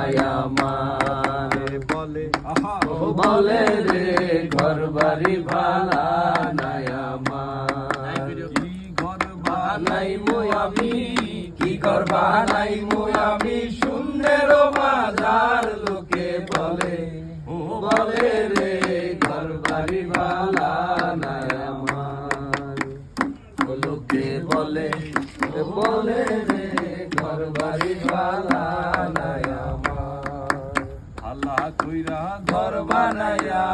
নাই আমার বলে বলে রে ঘর বাড়ি ভালা নাই আমার কি ঘর বানাই মো আমি কি ঘর বানাই মো আমি শূন্যের মাঝার লোকে বলে বলে রে ঘর বাড়ি ভালা নাই আমার লোকে বলে বলে রে ঘর বাড়ি ভালা নাই আমার আল্লাহ কইরা ঘর বানায়া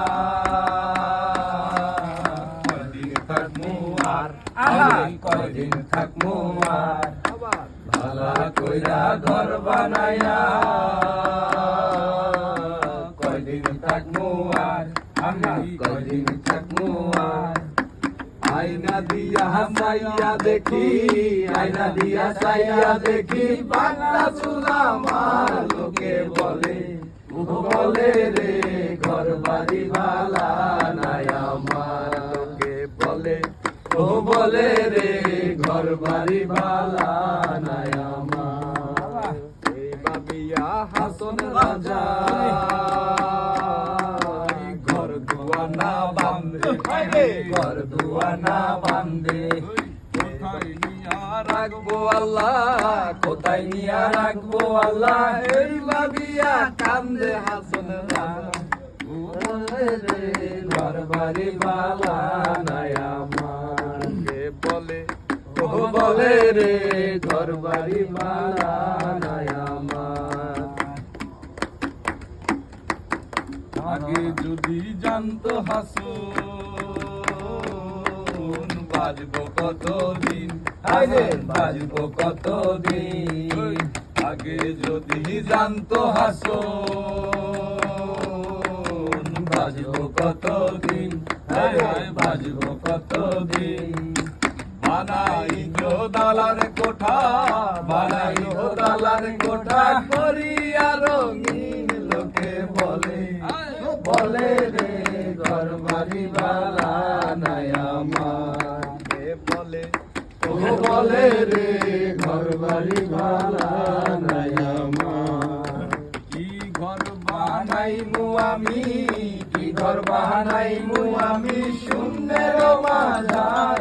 কয়দিন থাকমু আর কয়দিন থাকমু আর ভালা কইরা ঘর বানায়া কয়দিন থাকমু আর আমি কয়দিন থাকমু আর আয়না দিয়া সাইয়া দেখি আয়না দিয়া সাইয়া দেখি বাংলা চুলা আমার লোকে বলে বলে রে ঘর বাড়ি ভালা নাই আমার লোকে বলে বলে রে ঘর বাড়ি ভালা নাই আমার এই বাবিয়া হাসন রাজা ঘর দুয়ানা বান্ধে ঘর দুয়ানা বান্ধে কোথায় নিয়া রাখবো আল্লাহ কোথায় নিয়া রাখবো আল্লাহ এই বাবিয়া কান্দে হাসন রে ঘর বাড়ি ভালা নাই আমার বলে বলে রে ঘর বাড়ি ভালা নাই আমার আগে যদি জানতো হাসুন বাজবো কতদিন বাজবো কতদিন আগে যদি জানতো হাসুন বাজবো কতদিন বাজবো কতদিন বানাই দালার কোঠা বানাই দালার কোঠা করিয়া রঙিন লোকে বলে বলে রে ঘর বাড়ি ভালা নাই আমার বলে বলে রে ঘর বাড়ি ভালা নাই আমার কি ঘর বানাইমু আমি কি ঘর বানাইমু আমি শূন্যের মাঝার